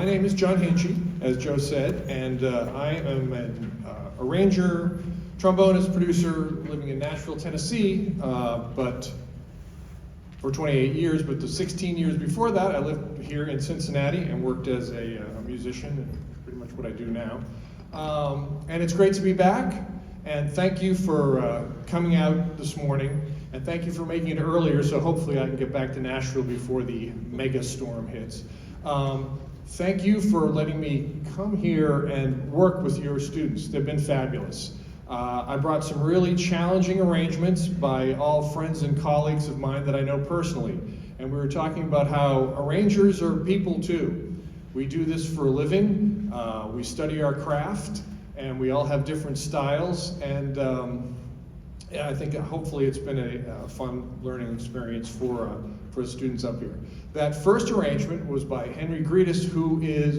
My name is John Hinchy, as Joe said, and I am an arranger, trombonist, producer, living in Nashville, Tennessee, but for 28 years, but the 16 years before that, I lived here in Cincinnati and worked as a musician, and pretty much what I do now. And it's great to be back, and thank you for coming out this morning, and thank you for making it earlier, so hopefully I can get back to Nashville before the mega storm hits. Thank you for letting me come here and work with your students. They've been fabulous. I brought some really challenging arrangements by all friends and colleagues of mine that I know personally. And we were talking about how arrangers are people too. We do this for a living, we study our craft, and we all have different styles. And yeah, I think hopefully it's been a fun learning experience for the students up here. That first arrangement was by Henry Gredis, who is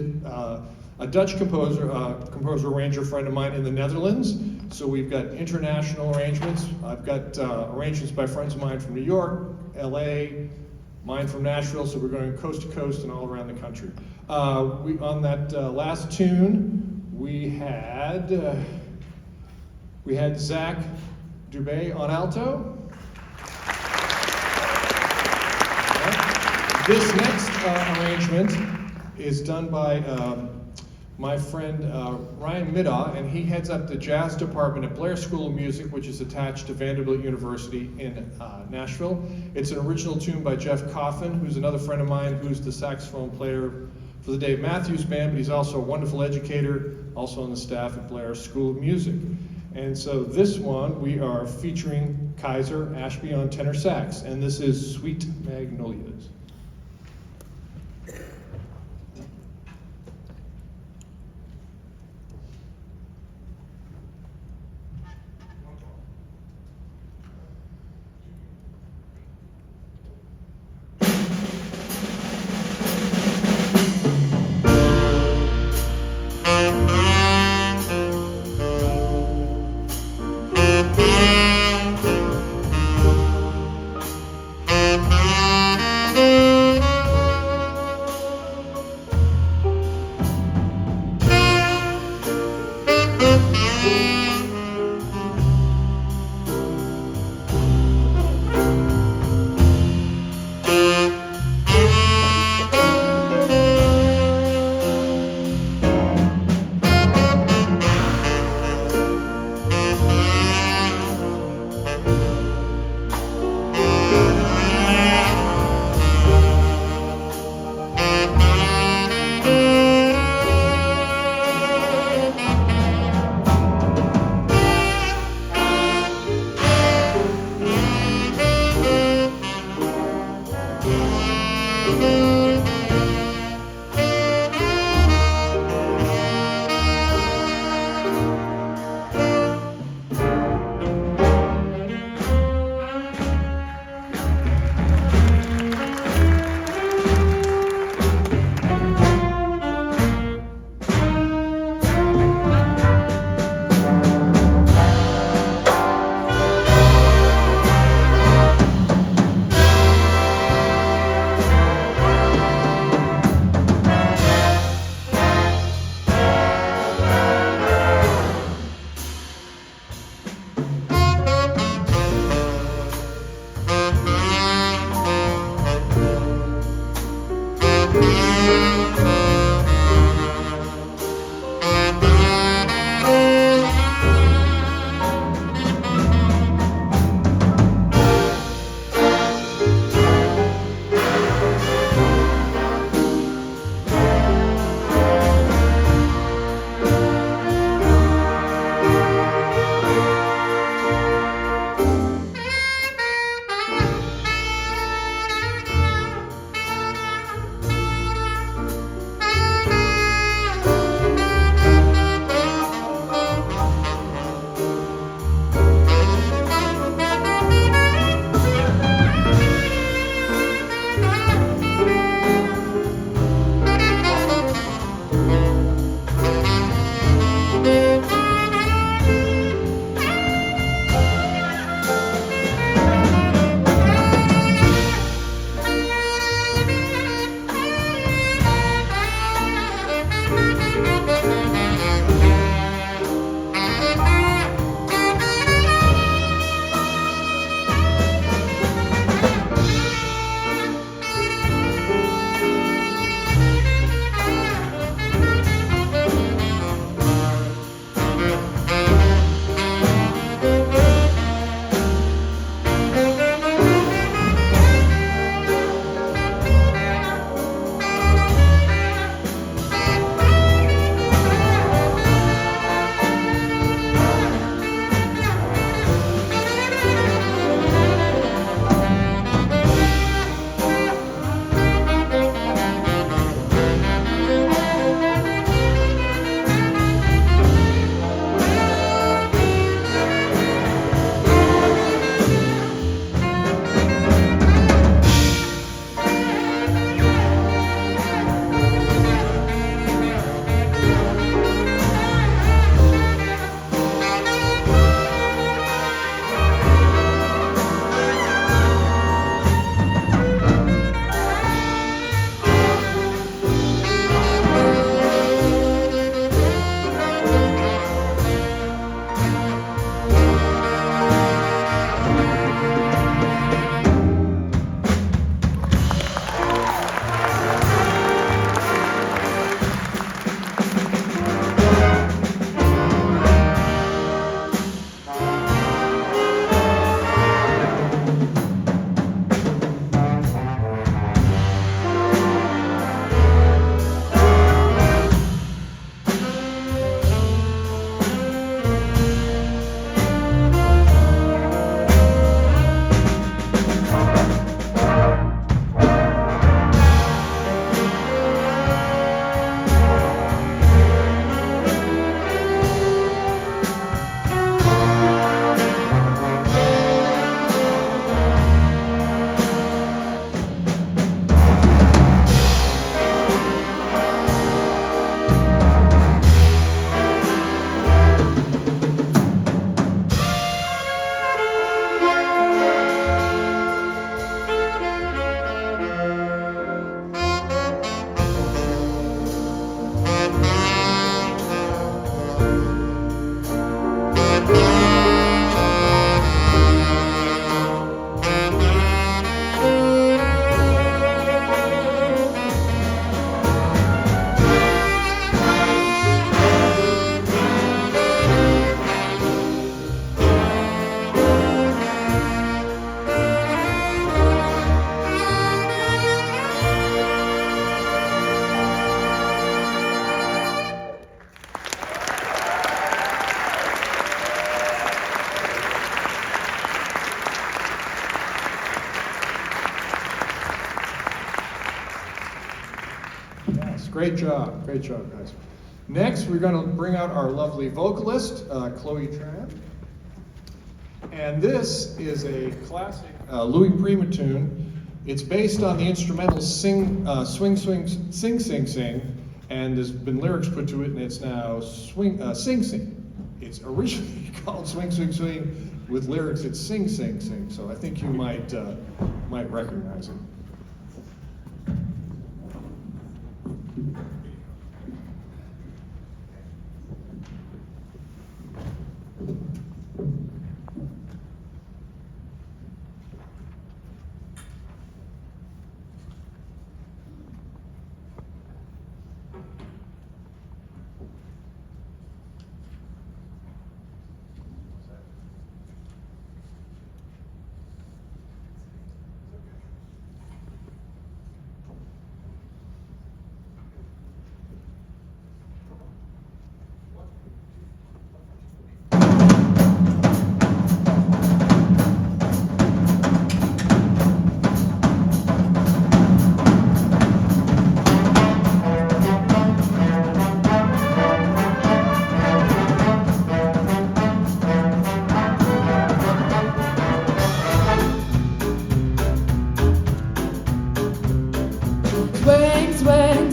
a Dutch composer, arranger friend of mine in the Netherlands. So we've got international arrangements. I've got arrangements by friends of mine from New York, LA, mine from Nashville, so we're going coast to coast and all around the country. On that last tune, we had Zach Dubé on alto. This next arrangement is done by my friend Ryan Middaugh, and he heads up the jazz department at Blair School of Music, which is attached to Vanderbilt University in Nashville. It's an original tune by Jeff Coffin, who's another friend of mine, who's the saxophone player for the Dave Matthews Band, but he's also a wonderful educator, also on the staff at Blair School of Music. And so this one, we are featuring Kaiser Ashby on tenor sax, and this is Sweet Magnolias. Great job, guys. Next, we're going to bring out our lovely vocalist, Chloe Tran. And this is a classic Louis Prima tune. It's based on the instrumental Swing, Swing, Sing, Sing, Sing, and there's been lyrics put to it, and it's now Sing, Sing. It's originally called Swing, Swing, Swing. With lyrics, it's Sing, Sing, Sing. So I think you might recognize it.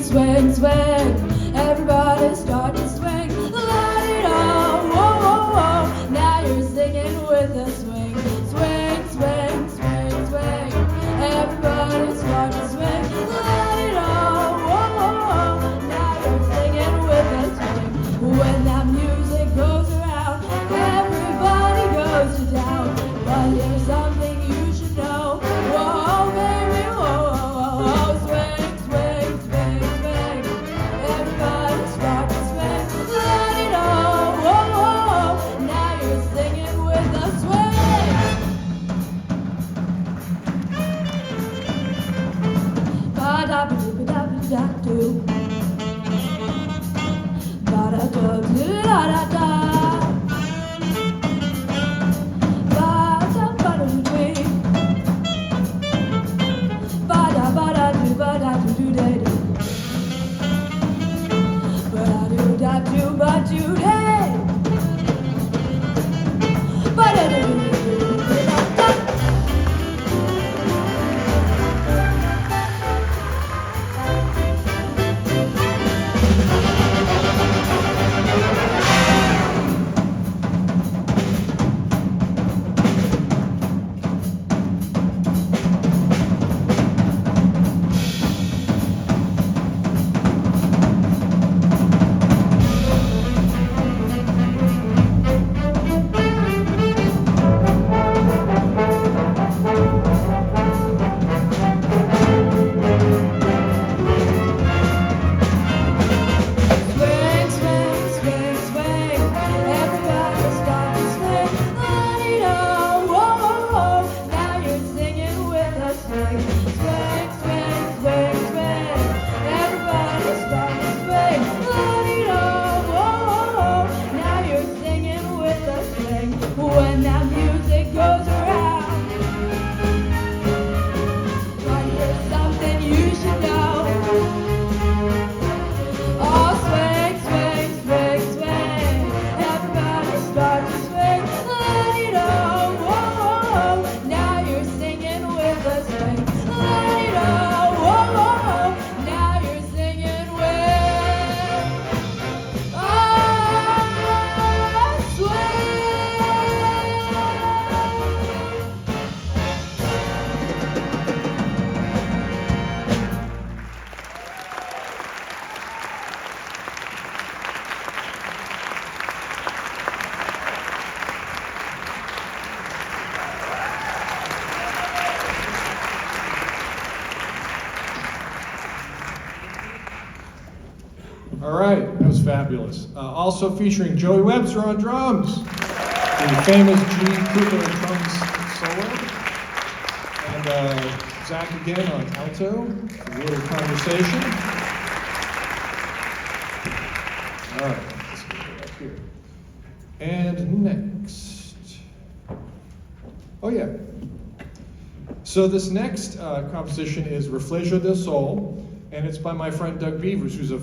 Swing, swing, everybody start to swing, let it all, whoa, whoa, whoa, now you're singing with a swing, swing, swing, swing, swing, everybody start to swing, let it all, whoa, whoa, whoa, now you're singing with a swing, when that music goes around, everybody goes to town, but there's something you should know, whoa, baby, whoa, whoa, whoa, swing. Ba-da-ba-da-ba-da-ba-da-do. Ba-da-da-do-da-da-da. Ba-da-ba-da-do-dee. Ba-da-ba-da-do-ba-da-do-do-da-do. Ba-da-do-da-do-ba-do-day. Ba-da-do-do-do-do-da-da. When that music goes around, but here's something you should know. Oh, swing, swing, swing, swing. Everybody start to swing. Let it all, whoa, whoa, whoa. Now you're singing with a swing. Let it all, whoa, whoa, whoa. Now you're singing with. Oh, fabulous. Also featuring Joey Webster on drums, the famous G. Cooper drums solo, and Zach again on alto, a little conversation. All right, let's get it up here. And next, oh yeah. So this next composition is Reflejo del Sol, and it's by my friend Doug Beavers, who's he's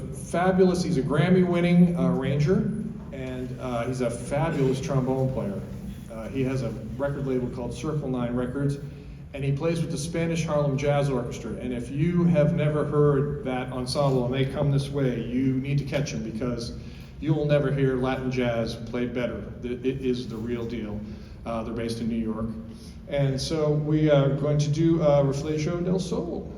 a Grammy-winning arranger, and he's a fabulous trombone player. He has a record label called Circle 9 Records, and he plays with the Spanish Harlem Jazz Orchestra. And if you have never heard that ensemble and they come this way, you need to catch them, because you will never hear Latin jazz played better. It is the real deal. They're based in New York. And so we are going to do Reflejo del Sol.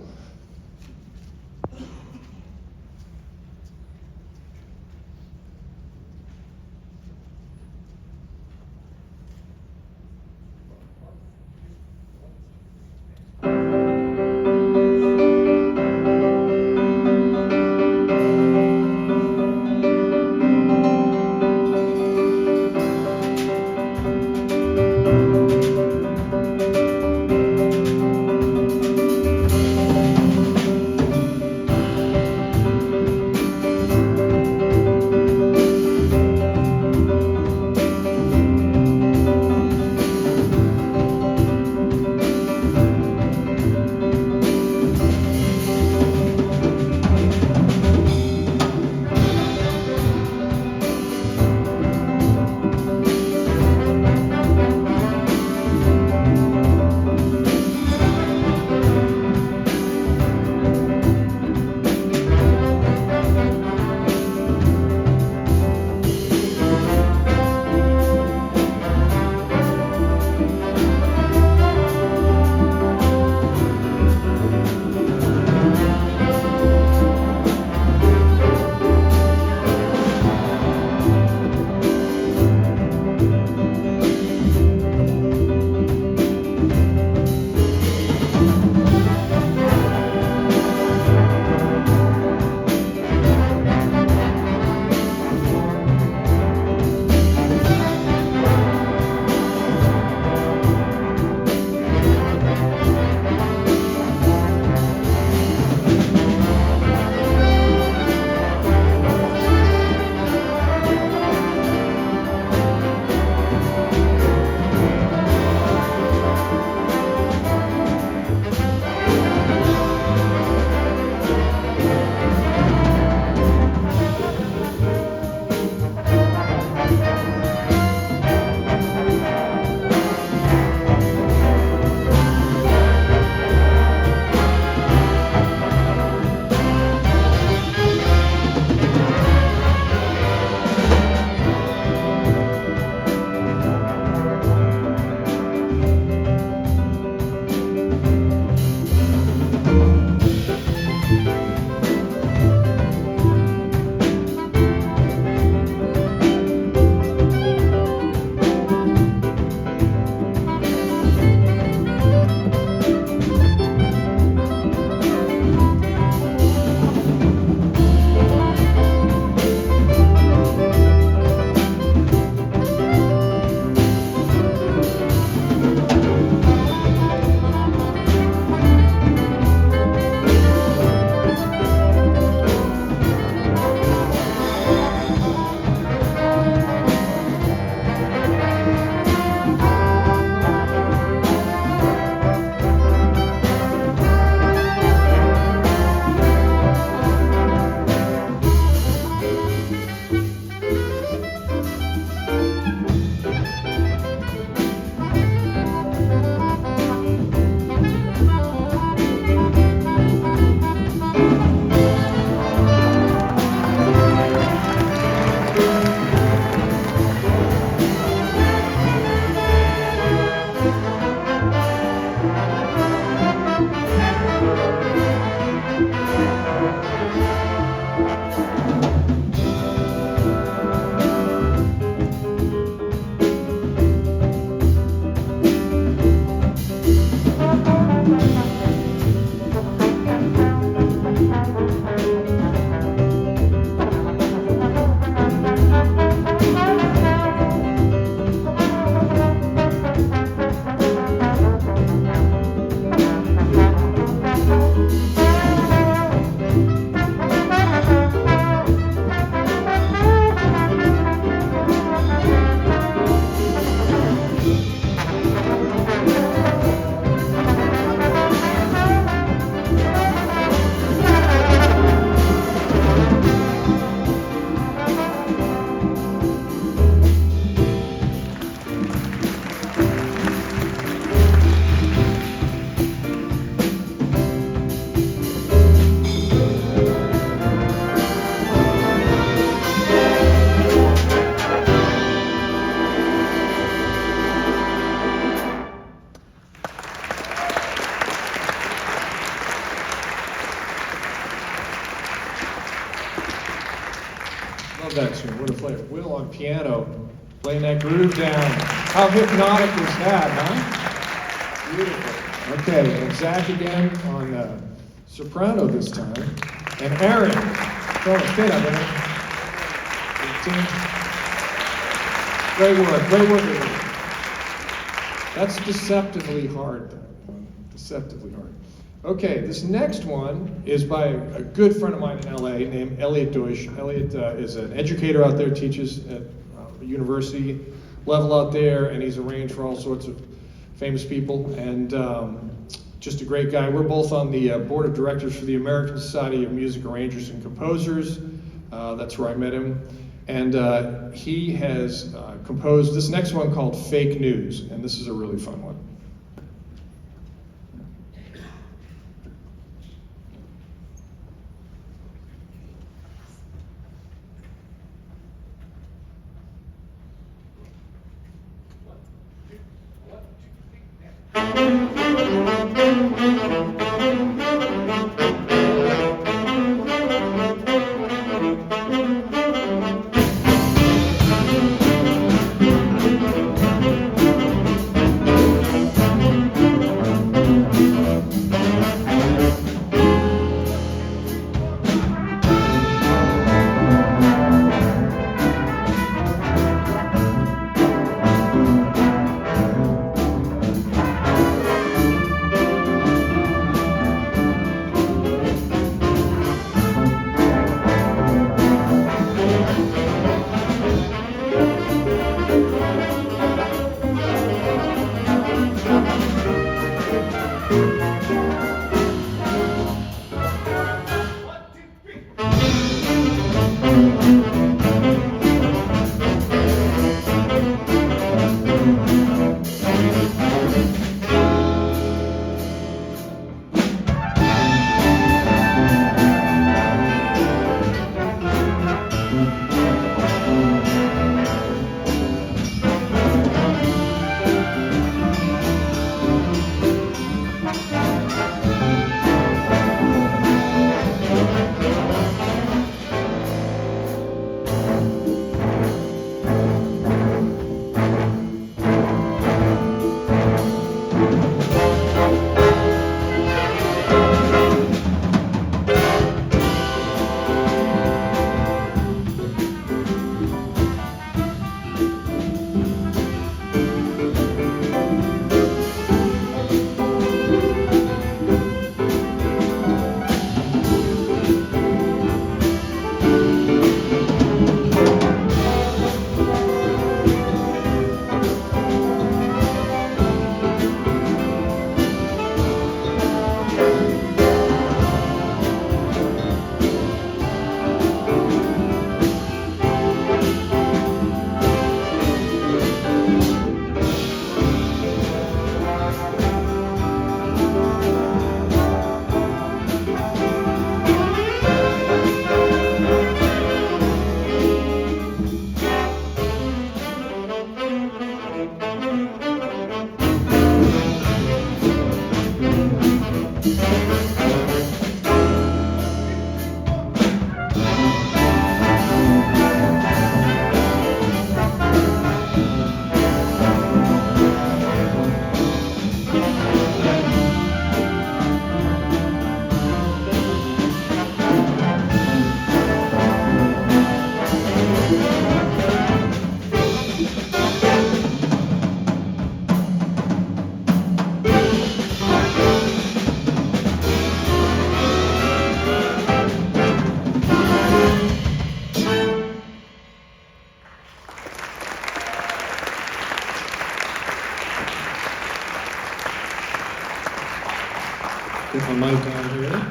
piano, laying that groove down. How hypnotic was that, huh? Beautiful. Okay, and Zach again on soprano this time. And Aaron, throwing a fit up, Aaron. Great work, everybody. That's deceptively hard. Deceptively hard. Okay, this next one is by a good friend of mine in LA named Elliot Deutsch. Elliot is an educator out there, teaches at a university level out there, and he's arranged for all sorts of famous people, and just a great guy. We're both on the board of directors for the American Society of Music Arrangers and Composers. That's where I met him. And he has composed this next one called Fake News, and this is a really fun one. Get my mic down here.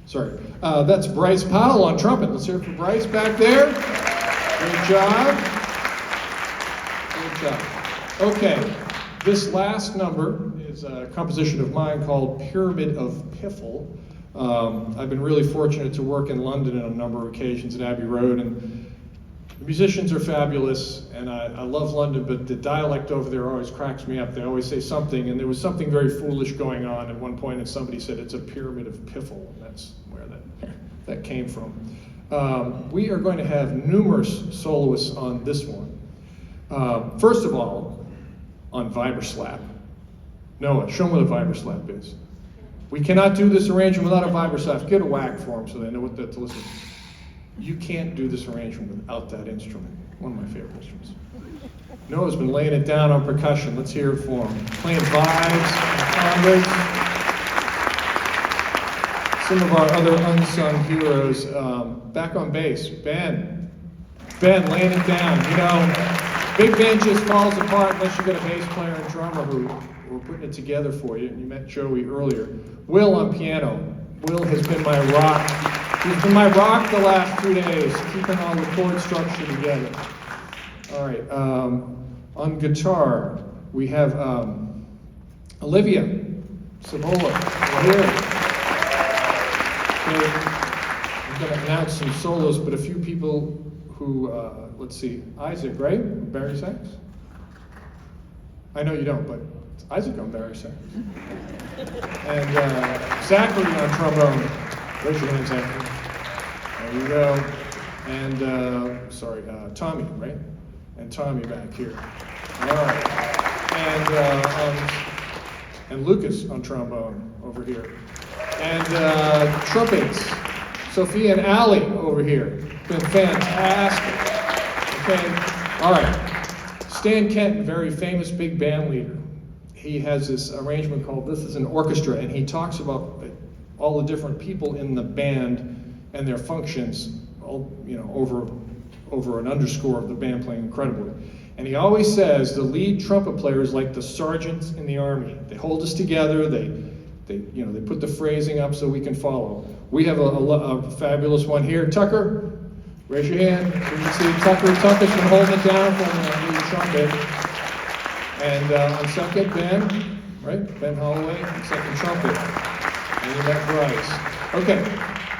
Sorry. That's Bryce Powell on trumpet. Let's hear it for Bryce back there. Good job. Good job. Okay. This last number is a composition of mine called Pyramid of Piffle. I've been really fortunate to work in London on a number of occasions at Abbey Road, and The musicians are fabulous, and I love London, but the dialect over there always cracks me up. They always say something, and there was something very foolish going on at one point, and somebody said it's a pyramid of piffle, and that's where that came from. We are going to have numerous soloists on this one. First of all, on Vibraslap. Noah, show them what a Vibraslap is. We cannot do this arrangement without a Vibraslap. Get a whack for them so they know what to listen. You can't do this arrangement without that instrument. One of my favorite instruments. Noah's been laying it down on percussion. Let's hear it for him. Playing vibes and congas. Some of our other unsung heroes. Back on bass, Ben laying it down. You know, big band just falls apart unless you get a bass player and drummer who are putting it together for you. You met Joey earlier. Will on piano. Will has been my rock. He's been my rock the last 2 days, keeping all the chord structure together. All right, on guitar, we have Olivia Savola here. Okay, I'm going to announce some solos, but a few people who, let's see, Isaac, right? Barry sax? I know you don't, but it's Isaac on Barry sax. And Zachary on trombone. Raise your hand, Zachary. There you go. And, Tommy, right? And Tommy back here. All right. And Lucas on trombone over here. And trumpets, Sophia and Allie over here. Been fantastic. Okay. All right. Stan Kenton, very famous big band leader. He has this arrangement called This Is an Orchestra, and he talks about all the different people in the band and their functions, over an underscore of the band playing incredibly. And he always says the lead trumpet player is like the sergeants in the army. They hold us together. They put the phrasing up so we can follow. We have a fabulous one here. Tucker, raise your hand. You can see Tucker. Tucker's been holding it down for the lead trumpet. And on second, Ben, right? Ben Holloway, on second trumpet. And you met Bryce. Okay,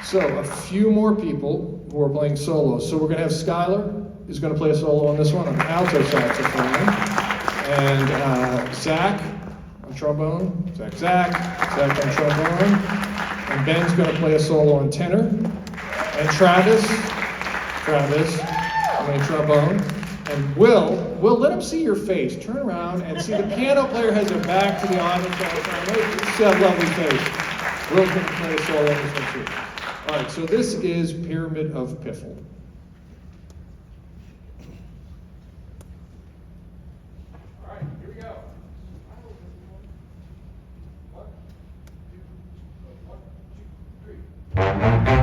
so a few more people who are playing solos. So we're going to have Skylar is going to play a solo on this one on alto saxophone. And Zach on trombone. Zach on trombone. And Ben's going to play a solo on tenor. And Travis on trombone. And Will, let him see your face. Turn around and see the piano player has their back to the audience all the time. See that lovely face. Will's going to play a solo on this one too. All right, so this is Pyramid of Piffle. All right, here we go. 1, 2, 1, 2, 3.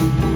swing.